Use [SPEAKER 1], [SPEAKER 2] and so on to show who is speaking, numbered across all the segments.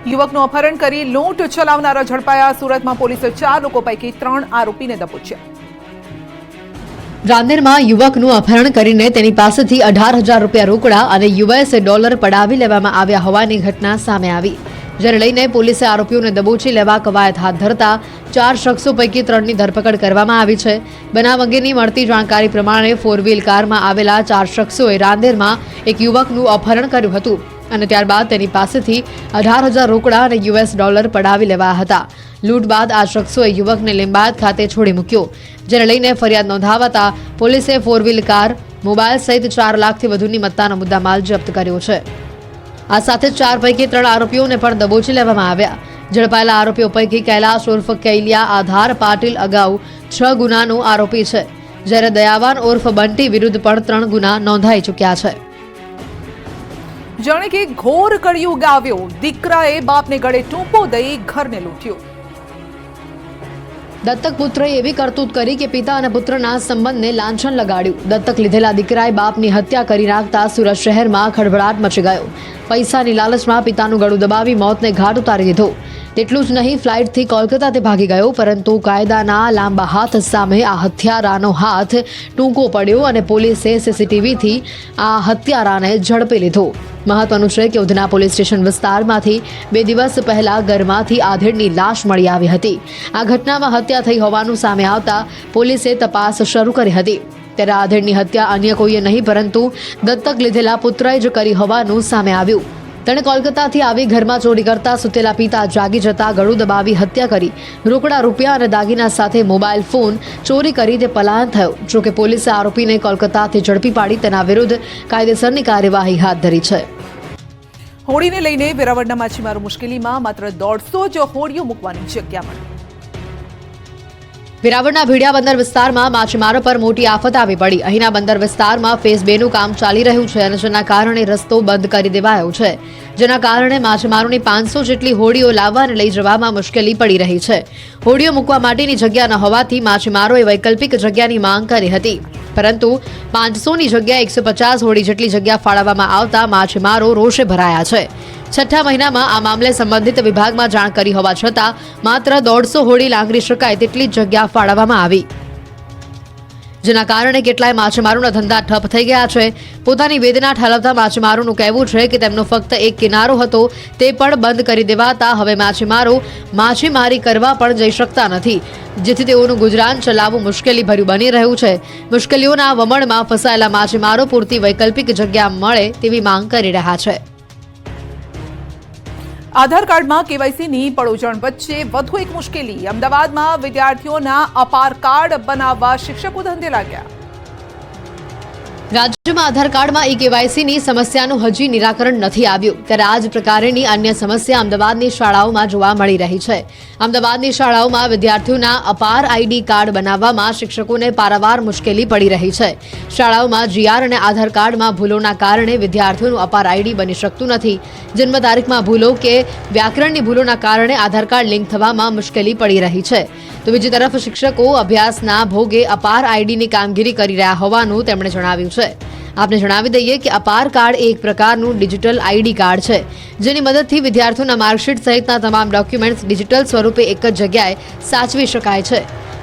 [SPEAKER 1] યુવકનું અપહરણ કરી લૂંટ ચલાવનારા ઝડપાયા. સુરતમાં પોલીસે 4 લોકો પૈકી 3 આરોપીને દબોચ્યા.
[SPEAKER 2] રાંદેરમાં યુવકનું અપહરણ કરીને તેની પાસેથી 18,000 રૂપિયા રોકડા અને US ડોલર પડાવી લેવામાં આવ્યા હોવાની ઘટના સામે આવી. જેને લઈને પોલીસે આરોપીઓને દબોચી લેવા કવાયત હાથ ધરતા 4 શખ્સો પૈકી 3ની ધરપકડ કરવામાં આવી છે. બનાવ અંગેની મળતી જાણકારી પ્રમાણે 4 વ્હીલ કારમાં આવેલા 4 શખ્સોએ રાંદેરમાં એક યુવકનું અપહરણ કર્યું હતું અને ત્યારબાદ તેની પાસેથી 18,000 રોકડા અને US ડોલર પડાવી લેવાયા હતા. લૂંટ બાદ આ શખ્સોએ યુવકને લિંબાયત ખાતે છોડી મૂક્યો. જેને લઈને ફરિયાદ નોંધાવતા પોલીસે 4 વ્હીલ કાર, મોબાઈલ સહિત 4 લાખથી વધુની મત્તાનો મુદ્દામાલ જપ્ત કર્યો છે. આ સાથે 4 પૈકી 3 આરોપીઓને પણ દબોચી લેવામાં આવ્યા. ઝડપાયેલા આરોપીઓ પૈકી કૈલાશ ઉર્ફ કૈલિયા આધાર પાટીલ અગાઉ 6 ગુનાનો આરોપી છે, જ્યારે દયાવાન ઉર્ફ બંટી વિરુદ્ધ પણ 3 ગુના નોંધાઈ ચૂક્યા છે.
[SPEAKER 1] જાણે કે ઘોર કળિયુગ આવ્યો. દીકરાએ બાપને ગળે ટૂંપો દઈ ઘરને લૂંટ્યું.
[SPEAKER 2] દત્તક પુત્રએ એવી કરતૂત કરી કે પિતા અને પુત્રના સંબંધને લાંછન લગાડ્યું. દત્તક લીધેલા દીકરાએ બાપની હત્યા કરી નાખતા સુરત શહેરમાં ખળભળાટ મચી ગયો. પૈસાની લાલચમાં પિતાનું ગળું દબાવી મોતને ઘાટ ઉતારી દીધો. તેટલું જ નહીં, ફ્લાઇટથી કોલકાતા તે ભાગી ગયો, પરંતુ કાયદાના લાંબા હાથ સામે આ હત્યારાનો હાથ ટૂંકો પડ્યો અને પોલીસે CCTVથી આ હત્યારાને ઝડપી લીધો. મહત્વનું છે કે ઉધના પોલીસ સ્ટેશન વિસ્તારમાંથી 2 દિવસ પહેલા ઘરમાંથી આધેડની લાશ મળી આવી હતી. આ ઘટનામાં હત્યા થઈ હોવાનું સામે આવતા પોલીસે તપાસ શરૂ કરી હતી. ત્યારે આધેડની હત્યા અન્ય કોઈએ નહીં પરંતુ દત્તક લીધેલા પુત્રએ જ કરી હોવાનું સામે આવ્યું. તેણે કોલકાતાથી આવી ઘરમાં ચોરી કરતા સુતેલા પિતા જાગી જતા ગળું દબાવી હત્યા કરી રોકડા રૂપિયા અને દાગીના સાથે મોબાઈલ ફોન ચોરી કરી તે પલાયન થયો. જોકે પોલીસે આરોપીને કોલકાતાથી ઝડપી પાડી તેના વિરુદ્ધ કાયદેસરની કાર્યવાહી હાથ ધરી છે.
[SPEAKER 1] હોડીને લઈને વેરાવળના માછીમારો મુશ્કેલીમાં. માત્ર 150 જ હોડીઓ મૂકવાની જગ્યા મળી.
[SPEAKER 2] વેરાવળના ભીડિયા બંદર વિસ્તારમાં માછીમારો પર મોટી આફત આવી પડી. અહીંના બંદર વિસ્તારમાં ફેઝ 2 નું કામ ચાલી રહ્યું છે અને જેના કારણે રસ્તો બંધ કરી દેવાયો છે. જેના કારણે માછીમારોની 500 જેટલી હોડીઓ લાવવા અને લઈ જવામાં મુશ્કેલી પડી રહી છે. હોડીઓ મૂકવા માટેની જગ્યા ન હોવાથી માછીમારોએ વૈકલ્પિક જગ્યાની માંગ કરી હતી, પરંતુ 500ની જગ્યાએ 150 હોડી જેટલી જગ્યા ફાળવવામાં આવતા માછીમારો રોષે ભરાયા છે. 6ઠ્ઠા મહિનામાં આ મામલે સંબંધિત વિભાગમાં જાણ કરી હોવા છતાં માત્ર 150 હોડી લાંગરી શકાય તેટલી જ જગ્યા ફાળવવામાં આવી, જેના કારણે કેટલાય માછીમારોના ધંધા ઠપ થઈ ગયા છે. પોતાની વેદના ઠાલવતા માછીમારોનું કહેવું છે કે તેમનો ફક્ત એક કિનારો હતો, તે પણ બંધ કરી દેવાતા હવે માછીમારો માછીમારી કરવા પણ જઈ શકતા નથી, જેથી તેઓનું ગુજરાન ચલાવવું મુશ્કેલી ભર્યું બની રહ્યું છે. મુશ્કેલીઓના વમળમાં ફસાયેલા માછીમારો પૂરતી વૈકલ્પિક જગ્યા મળે તેવી માંગ કરી રહ્યા છે.
[SPEAKER 1] આધાર કાર્ડમાં KYCની પડોજણ વચ્ચે વધુ એક મુશ્કેલી. અમદાવાદમાં વિદ્યાર્થીઓના અપાર કાર્ડ બનાવવા શિક્ષકો ધંધે લાગ્યા.
[SPEAKER 2] રાજ્યમાં આધાર કાર્ડમાં KYCની સમસ્યાનું હજી નિરાકરણ નથી આવ્યું. ત્યારે આ જ પ્રકારની અન્ય સમસ્યા અમદાવાદની શાળાઓમાં જોવા મળી રહી છે. અમદાવાદની શાળાઓમાં વિદ્યાર્થીઓના અપાર ID કાર્ડ બનાવવામાં શિક્ષકોને પારાવાર મુશ્કેલી પડી રહી છે. શાળાઓમાં GR અને આધાર કાર્ડમાં ભૂલોના કારણે વિદ્યાર્થીઓનું અપાર ID બની શકતું નથી. જન્મ તારીખમાં ભૂલો કે વ્યાકરણની ભૂલોના કારણે આધાર કાર્ડ લિંક થવામાં મુશ્કેલી પડી રહી છે. તો બીજી તરફ શિક્ષકો અભ્યાસના ભોગે અપાર IDની કામગીરી કરી રહ્યા હોવાનું તેમણે જણાવ્યું છે. આપને જણાવી દઈએ કે અપાર કાર્ડ એક પ્રકારનું ડિજિટલ ID કાર્ડ છે, જેની મદદથી વિદ્યાર્થીઓના માર્કશીટ સહિતના તમામ ડોક્યુમેન્ટ્સ ડિજિટલ સ્વરૂપે એક જ જગ્યાએ સાચવી શકાય છે.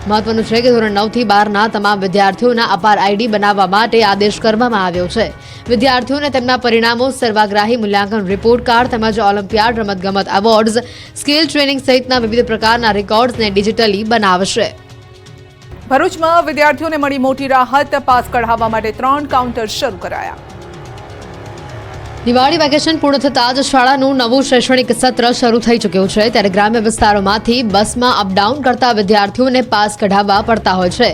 [SPEAKER 2] મહત્વનું છે કે ધોરણ 9 થી 12ના તમામ વિદ્યાર્થીઓના અપાર ID બનાવવા માટે આદેશ કરવામાં આવ્યો છે. વિદ્યાર્થીઓને તેમના પરિણામો, સર્વાગ્રાહી મૂલ્યાંકન રિપોર્ટ કાર્ડ તેમજ ઓલિમ્પિયાડ, રમતગમત એવોર્ડ્સ, સ્કિલ ટ્રેનિંગ સહિતના વિવિધ પ્રકારના રેકોર્ડ્સને ડિજિટલી બનાવશે.
[SPEAKER 1] ભરૂચમાં વિદ્યાર્થીઓને મળી મોટી રાહત. પાસ કઢાવવા માટે 3 કાઉન્ટર શરૂ કરાયા.
[SPEAKER 2] દિવાળી વેકેશન પૂર્ણ થતાં જ શાળાનું નવું શૈક્ષણિક સત્ર શરૂ થઈ ચૂક્યું છે. ત્યારે ગ્રામ્ય વિસ્તારોમાંથી બસમાં અપડાઉન કરતા વિદ્યાર્થીઓને પાસ કઢાવવા પડતા હોય છે.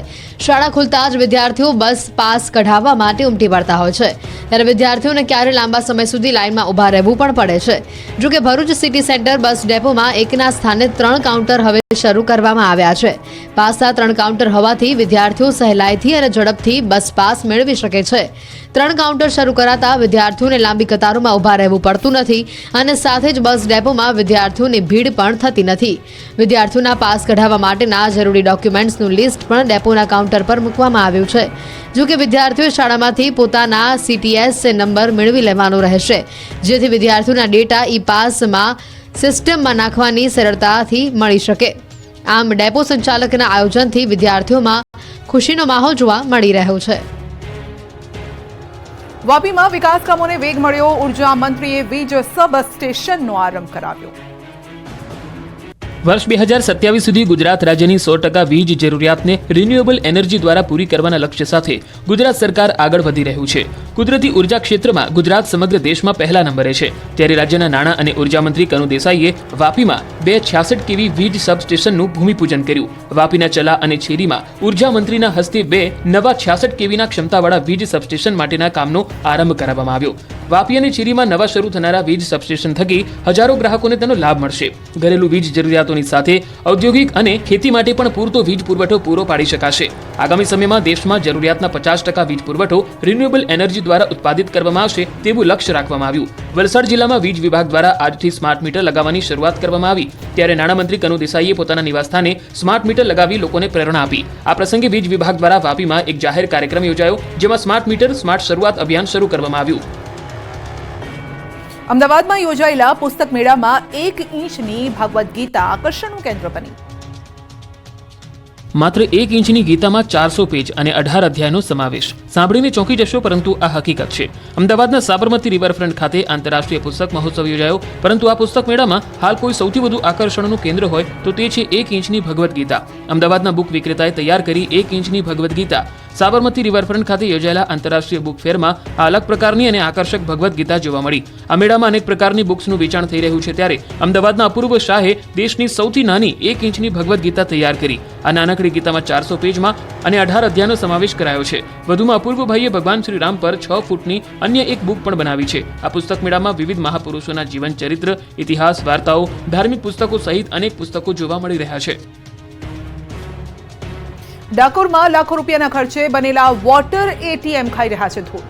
[SPEAKER 2] શાળા ખુલતા જ વિદ્યાર્થીઓ બસ પાસ કઢાવવા માટે ઉમટી પડતા હોય છે. ત્યારે વિદ્યાર્થીઓને ક્યારે લાંબા સમય સુધી લાઇનમાં ઊભા રહેવું પણ પડે છે. જોકે ભરૂચ સિટી સેન્ટર બસ ડેપોમાં એકના સ્થાને 3 કાઉન્ટર હવે શરૂ કરવામાં આવ્યા છે. પાસના 3 કાઉન્ટર હોવાથી વિદ્યાર્થીઓ સહેલાઈથી અને ઝડપથી બસ પાસ મેળવી શકે છે. 3 કાઉન્ટર શરૂ કરાતા વિદ્યાર્થીઓને લાંબી કતારોમાં ઊભા રહેવું પડતું નથી અને સાથે જ બસ ડેપોમાં વિદ્યાર્થીઓની ભીડ પણ થતી નથી. વિદ્યાર્થીઓના પાસ કઢાવવા માટેના જરૂરી ડોક્યુમેન્ટ્સનું લિસ્ટ પણ ડેપોના કાઉન્ટર પર મૂકવામાં આવ્યું છે. જો કે વિદ્યાર્થીઓ શાળામાંથી પોતાના CTS નંબર મેળવી લેવાનો રહેશે, જેથી વિદ્યાર્થીઓના ડેટા ઈ-પાસમાં સિસ્ટમમાં નાખવાની સરળતાથી મળી શકે. આમ ડેપો સંચાલકના આયોજનથી વિદ્યાર્થીઓમાં ખુશીનો માહોલ જોવા મળી રહ્યો છે.
[SPEAKER 1] વાપીમાં વિકાસ કામોને વેગ મળ્યો. ઉર્જા મંત્રીએ વીજ સબ સ્ટેશનનો આરંભ કરાવ્યો.
[SPEAKER 3] વર્ષ 2027 સુધી ગુજરાત રાજ્યની 100% વીજ જરૂરિયાતને રિન્યુએબલ એનર્જી દ્વારા પૂરી કરવાના લક્ષ્ય સાથે ગુજરાત સરકાર આગળ વધી રહ્યું છે. કુદરતી ઉર્જા ક્ષેત્રમાં ગુજરાત સમગ્ર દેશમાં પહેલા નંબરે છે. ત્યારે રાજ્યના નાણાં અને ઉર્જા મંત્રી કનુ દેસાઈએ વાપીમાં 266 કેવી વીજ સબસ્ટેશનનું ભૂમિપૂજન કર્યું. વાપીના ચલા અને છેરીમાં ઉર્જા મંત્રીના હસ્તે 2 નવા 66 કેવીના ક્ષમતાવાળા વીજ સબસ્ટેશન માટેના કામનો આરંભ કરાવવામાં આવ્યો. વાપી અને ચેરીમાં નવા શરૂ થનારા વીજ સબસ્ટેશન થકી હજારો ગ્રાહકોને તેનો લાભ મળશે. ઘરેલું વીજ જરૂરિયાતોની સાથે ઔદ્યોગિક અને ખેતી માટે પણ પૂરતો વીજ પુરવઠો પૂરો પાડી શકાશે. આગામી સમયમાં દેશમાં જરૂરિયાતના 50% વીજ પુરવઠો રિન્યુએબલ એનર્જી દ્વારા ઉત્પાદિત કરવામાં આવશે તેવું લક્ષ્ય રાખવામાં આવ્યું. વલસાડ જિલ્લામાં વીજ વિભાગ દ્વારા આજથી સ્માર્ટ મીટર લગાવવાની શરૂઆત કરવામાં આવી. ત્યારે નાણામંત્રી કનુ દેસાઈએ પોતાના નિવાસસ્થાને સ્માર્ટ મીટર લગાવી લોકોને પ્રેરણા આપી. આ પ્રસંગે વીજ વિભાગ દ્વારા વાપીમાં એક જાહેર કાર્યક્રમ યોજાયો, જેમાં સ્માર્ટ મીટર સ્માર્ટ શરૂઆત અભિયાન શરૂ કરવામાં આવ્યું.
[SPEAKER 1] અમદાવાદમાં યોજાયેલા પુસ્તક મેળામાં 1 ઇંચની ભગવદ્ ગીતા આકર્ષણનું કેન્દ્ર બની.
[SPEAKER 3] માત્ર 1 ઇંચની ગીતામાં 400 પેજ અને 18 અધ્યાયનો સમાવેશ. સાંભળીને ચોંકી જશો, પરંતુ આ હકીકત છે. અમદાવાદના સાબરમતી રિવરફ્રન્ટ ખાતે આંતરરાષ્ટ્રીય પુસ્તક મહોત્સવ યોજાયો, પરંતુ આ પુસ્તક મેળામાં હાલ કોઈ સૌથી વધુ આકર્ષણનું કેન્દ્ર હોય તો તે છે 1 ઇંચની ભગવદ્ ગીતા. અમદાવાદના બુક વિક્રેતાએ તૈયાર કરી 1 ઇંચની ભગવદ્ ગીતા. સાબરમતી રિવરફ્રન્ટ ખાતે યોજાયેલા આંતરરાષ્ટ્રીય બુક ફેરમાં આ અલગ પ્રકારની અને આકર્ષક ભગવદ્ ગીતા જોવા મળી. આ મેળામાં અનેક પ્રકારની બુક્સનું વેચાણ થઈ રહ્યું છે. ત્યારે અમદાવાદના અપૂર્વ શાહે દેશની સૌથી નાની 1 ઇંચની ભગવદ્ ગીતા તૈયાર કરી. આ નાનકડી ગીતામાં 400 પેજમાં અને 18 અધ્યાયનો સમાવેશ કરાયો છે. વધુમાં અપૂર્વભાઈએ ભગવાન શ્રી રામ પર 6 ફૂટની અન્ય એક બુક પણ બનાવી છે. આ પુસ્તક મેળામાં વિવિધ મહાપુરુષોના જીવન ચરિત્ર, ઇતિહાસ, વાર્તાઓ, ધાર્મિક પુસ્તકો સહિત અનેક પુસ્તકો જોવા મળી રહ્યા છે.
[SPEAKER 1] ડાકોરમાં લાખો રૂપિયાના ખર્ચે બનેલા વોટર એટીએમ ખાઈ રહ્યા છે ધૂળ.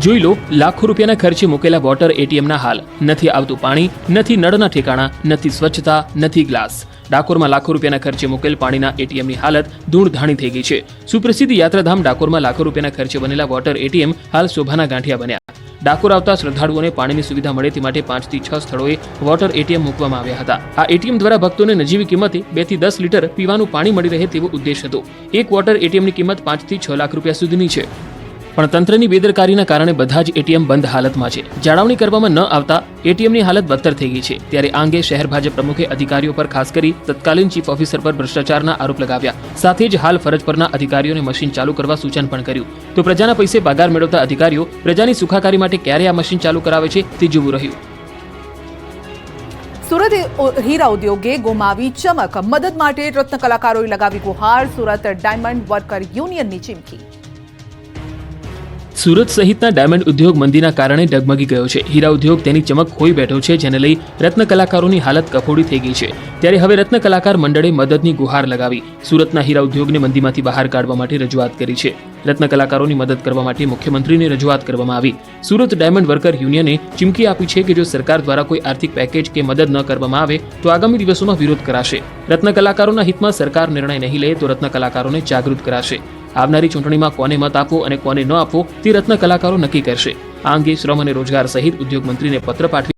[SPEAKER 3] જોઈ લો, લાખો રૂપિયાના ખર્ચે મૂકેલા વોટર એટીએમના હાલ. નથી આવતું પાણી, નથી નળના ઠેકાણા, નથી સ્વચ્છતા, નથી ગ્લાસ. ડાકોરમાં લાખો રૂપિયાના ખર્ચે મૂકેલ પાણીના એટીએમની હાલત ધૂળધાણી થઈ ગઈ છે. સુપ્રસિદ્ધ યાત્રાધામ ડાકોરમાં લાખો રૂપિયાના ખર્ચે બનેલા વોટર એટીએમ હાલ શોભાના ગાંઠિયા બન્યા. ડાકોર આવતા શ્રદ્ધાળુઓને પાણીની સુવિધા મળે તે માટે 5 થી 6 સ્થળોએ વોટર એટીએમ મૂકવામાં આવ્યા હતા. આ એટીએમ દ્વારા ભક્તોને નજીવી કિંમતે 2 થી 10 લીટર પીવાનું પાણી મળી રહે તેવો ઉદ્દેશ હતો. એક વોટર એટીએમની કિંમત 5 થી 6 લાખ રૂપિયા સુધીની છે. પણ તંત્રની બેદરકારીના કારણે બધા જ એટીએમ બંધ હાલતમાં છે. જાળવણી કરવામાં ન આવતા એટીએમની હાલત બદતર થઈ ગઈ છે. ત્યારે આ અંગે શહેર ભાજપ પ્રમુખે અધિકારીઓ પર, ખાસ કરી તત્કાલીન ચીફ ઓફિસર પર ભ્રષ્ટાચારના આરોપ લગાવ્યા. સાથે જ હાલ ફરજ પરના અધિકારીઓને મશીન ચાલુ કરવા સૂચન પણ કર્યું. તો પ્રજાના પૈસે પગાર મેળવતા અધિકારીઓ પ્રજાની સુખાકારી માટે ક્યારે આ મશીન ચાલુ કરાવે છે તે જોવું રહ્યું.
[SPEAKER 1] સુરત હીરા ઉદ્યોગે ગુમાવી ચમક. મદદ માટે રત્ન કલાકારોએ લગાવી ગુહાર. સુરત ડાયમંડ વર્કર યુનિયનની ચીમકી.
[SPEAKER 3] સુરત સહિતના ડાયમંડ ઉદ્યોગ મંદીના કારણે ડગમગી ગયો છે. હીરા ઉદ્યોગ તેની ચમક ખોઈ બેઠો છે, જેને લઈ રત્ન કલાકારોની હાલત કફોડી થઈ ગઈ છે. ત્યારે હવે રત્ન કલાકાર મંડળે મદદની ગુહાર લગાવી સુરતના હીરા ઉદ્યોગને મંદીમાંથી બહાર કાઢવા માટે રજૂઆત કરી છે. રત્ન કલાકારોની મદદ કરવા માટે મુખ્યમંત્રીને રજૂઆત કરવામાં આવી. સુરત ડાયમંડ વર્કર યુનિયને ચીમકી આપી છે કે જો સરકાર દ્વારા કોઈ આર્થિક પેકેજ કે મદદ ન કરવામાં આવે તો આગામી દિવસોમાં વિરોધ કરાશે. રત્ન કલાકારોના હિતમાં સરકાર નિર્ણય નહીં લે તો રત્ન કલાકારોને જાગૃત કરાશે. આવનારી ચૂંટણીમાં કોને મત આપવો અને કોને ન આપવો તે રત્ન કલાકારો નક્કી કરશે. આ અંગે શ્રમ અને રોજગાર સહિત ઉદ્યોગ મંત્રીને પત્ર પાઠવી